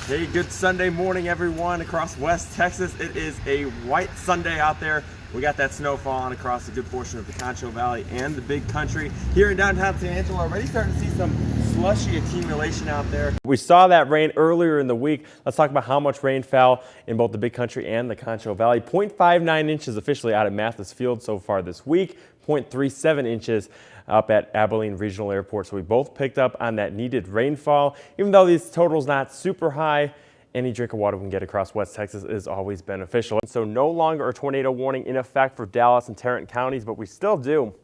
Hey, good Sunday morning, everyone across West Texas. It is a white Sunday out there. We got that snow falling across a good portion of the Concho Valley and the Big Country. Here in downtown San Angelo, already starting to see some slushy accumulation out there. We saw that rain earlier in the week. Let's talk about how much rain fell in both the Big Country and the Concho Valley. 0.59 inches officially out at Mathis Field so far this week. 0.37 inches up at Abilene Regional Airport. So we both picked up on that needed rainfall. Even though these totals not super high, any drink of water we can get across West Texas is always beneficial. So no longer a tornado warning in effect for Dallas and Tarrant counties, but we still do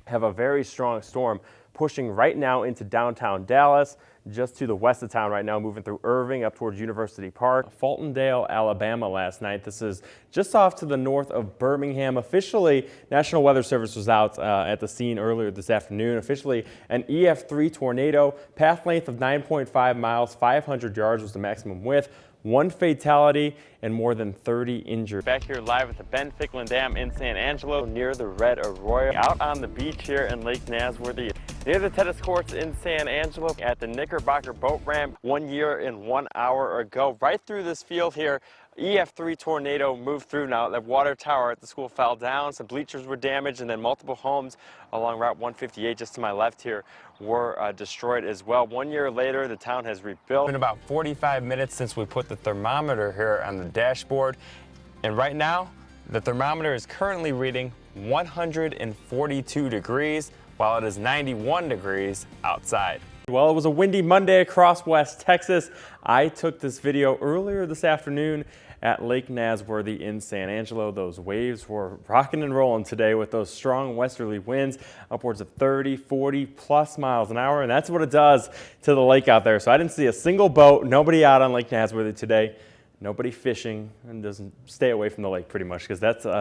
have a very strong storm pushing right now into downtown Dallas, just to the west of town right now, moving through Irving up towards University Park. Fultondale, Alabama last night. This is just off to the north of Birmingham. Officially, National Weather Service was out at the scene earlier this afternoon. Officially, an EF3 tornado, path length of 9.5 miles, 500 yards was the maximum width. 1 fatality and more than 30 injured. Back here live at the Ben Ficklin Dam in San Angelo near the Red Arroyo. Out on the beach here in Lake Nasworthy. Near the tennis courts in San Angelo at the Knickerbocker boat ramp 1 year and 1 hour ago. Right through this field here, EF3 tornado moved through. Now that water tower at the school fell down, some bleachers were damaged, and then multiple homes along Route 158 just to my left here were destroyed as well. 1 year later, the town has rebuilt. It's been about 45 minutes since we put the thermometer here on the dashboard, and right now the thermometer is currently reading 142 degrees while it is 91 degrees outside. Well, it was a windy Monday across West Texas. I took this video earlier this afternoon at Lake Nasworthy in San Angelo. Those waves were rocking and rolling today with those strong westerly winds, upwards of 30, 40 plus miles an hour, and that's what it does to the lake out there. So I didn't see a single boat, nobody out on Lake Nasworthy today. Nobody fishing, and doesn't stay away from the lake pretty much, because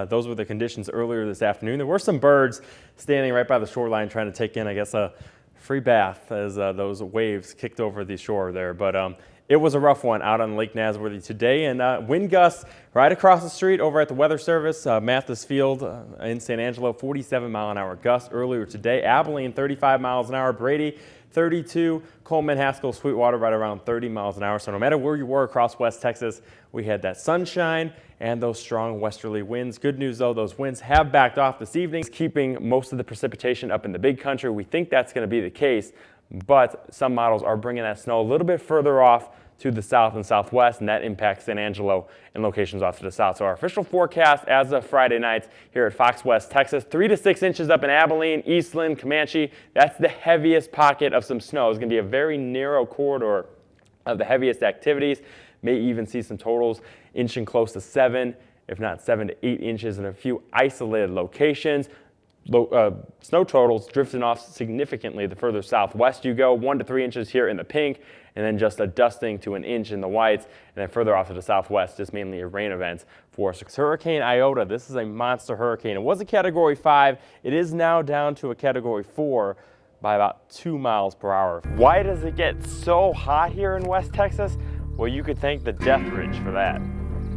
those were the conditions earlier this afternoon. There were some birds standing right by the shoreline trying to take in, I guess, a free bath as those waves kicked over the shore there. But it was a rough one out on Lake Nasworthy today, and wind gusts right across the street over at the Weather Service, Mathis Field in San Angelo, 47-mile-an-hour gust earlier today. Abilene, 35 miles an hour. Brady, 32. Coleman, Haskell, Sweetwater right around 30 miles an hour. So no matter where you were across West Texas, we had that sunshine and those strong westerly winds. Good news though, those winds have backed off this evening, keeping most of the precipitation up in the Big Country. We think that's going to be the case, but some models are bringing that snow a little bit further off to the south and southwest, and that impacts San Angelo and locations off to the south. So our official forecast as of Friday night here at Fox West Texas, 3 to 6 inches up in Abilene, Eastland, Comanche. That's the heaviest pocket of some snow. It's going to be a very narrow corridor of the heaviest activities. May even see some totals inching close to 7, if not 7 to 8 inches in a few isolated locations. Snow totals drifting off significantly the further southwest you go, 1 to 3 inches here in the pink, and then just a dusting to an inch in the whites, and then further off to the southwest, just mainly a rain event for us. Hurricane Iota, this is a monster hurricane. It was a Category 5. It is now down to a Category 4 by about 2 miles per hour. Why does it get so hot here in West Texas? Well, you could thank the Death Ridge for that.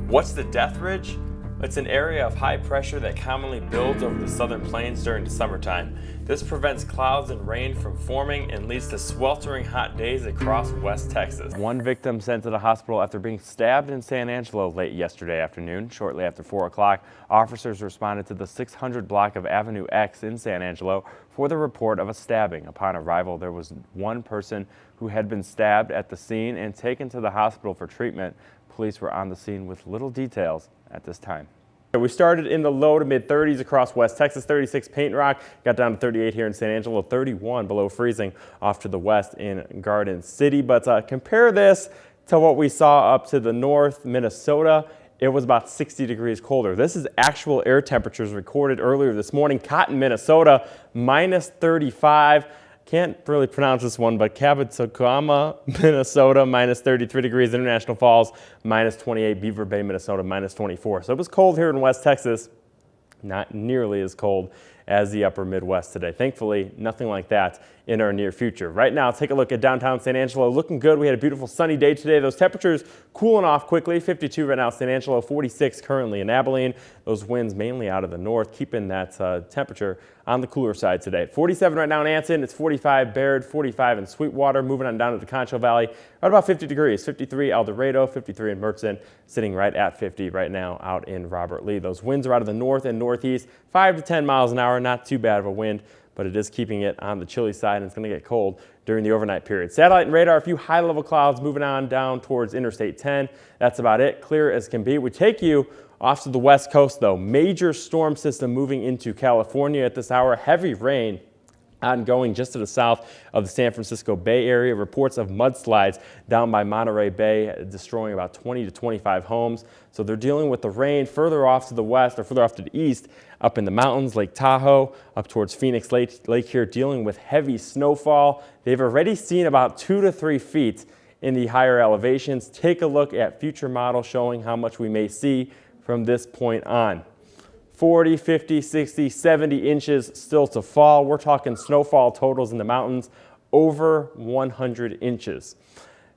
What's the Death Ridge? It's an area of high pressure that commonly builds over the southern plains during the summertime. This prevents clouds and rain from forming and leads to sweltering hot days across West Texas. One victim sent to the hospital after being stabbed in San Angelo late yesterday afternoon. Shortly after 4 o'clock, officers responded to the 600 block of Avenue X in San Angelo for the report of a stabbing. Upon arrival, there was one person who had been stabbed at the scene and taken to the hospital for treatment. Police were on the scene with little details at this time. We started in the low to mid 30s across West Texas, 36 Paint Rock, got down to 38 here in San Angelo, 31 below freezing off to the west in Garden City. But compare this to what we saw up to the north, Minnesota. It was about 60 degrees colder. This is actual air temperatures recorded earlier this morning. Cotton, Minnesota, minus 35. Can't really pronounce this one, but Cabotagama, Minnesota, minus 33 degrees. International Falls, minus 28. Beaver Bay, Minnesota, minus 24. So it was cold here in West Texas, not nearly as cold as the upper Midwest today. Thankfully, nothing like that in our near future. Right now, take a look at downtown San Angelo. Looking good. We had a beautiful sunny day today. Those temperatures cooling off quickly. 52 right now, San Angelo, 46 currently in Abilene. Those winds mainly out of the north, keeping that temperature on the cooler side today. 47 right now in Anson, it's 45 Baird, 45 in Sweetwater, moving on down to the Concho Valley, right about 50 degrees, 53 El Dorado, 53 in Mertzon, sitting right at 50 right now out in Robert Lee. Those winds are out of the north and northeast, 5 to 10 miles an hour, not too bad of a wind, but it is keeping it on the chilly side, and it's going to get cold during the overnight period. Satellite and radar, a few high-level clouds moving on down towards Interstate 10. That's about it, clear as can be. We take you off to the west coast, though. Major storm system moving into California at this hour. Heavy rain ongoing just to the south of the San Francisco Bay Area. Reports of mudslides down by Monterey Bay, destroying about 20 to 25 homes. So they're dealing with the rain further off to the west, or further off to the east, up in the mountains, Lake Tahoe, up towards Phoenix Lake here, dealing with heavy snowfall. They've already seen about 2 to 3 feet in the higher elevations. Take a look at future models showing how much we may see from this point on. 40, 50, 60, 70 inches still to fall. We're talking snowfall totals in the mountains over 100 inches.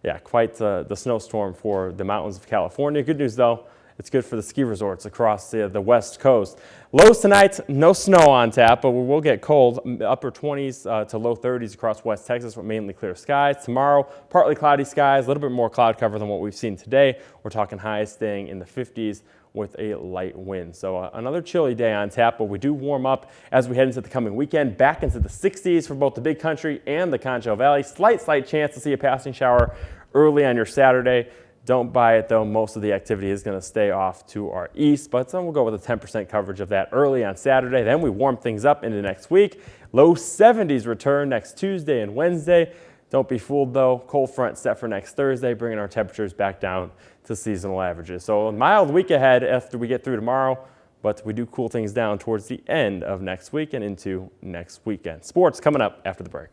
Yeah, quite the snowstorm for the mountains of California. Good news though, it's good for the ski resorts across the west coast. Lows tonight, no snow on tap, but we will get cold. Upper 20s to low 30s across West Texas with mainly clear skies. Tomorrow, partly cloudy skies, a little bit more cloud cover than what we've seen today. We're talking highs staying in the 50s with a light wind. So another chilly day on tap, but we do warm up as we head into the coming weekend, back into the 60s for both the Big Country and the Concho Valley. Slight chance to see a passing shower early on your Saturday. Don't buy it though. Most of the activity is going to stay off to our east, but we'll go with a 10% coverage of that early on Saturday. Then we warm things up into next week. Low 70s return next Tuesday and Wednesday. Don't be fooled though. Cold front set for next Thursday, bringing our temperatures back down to seasonal averages. So a mild week ahead after we get through tomorrow, but we do cool things down towards the end of next week and into next weekend. Sports coming up after the break.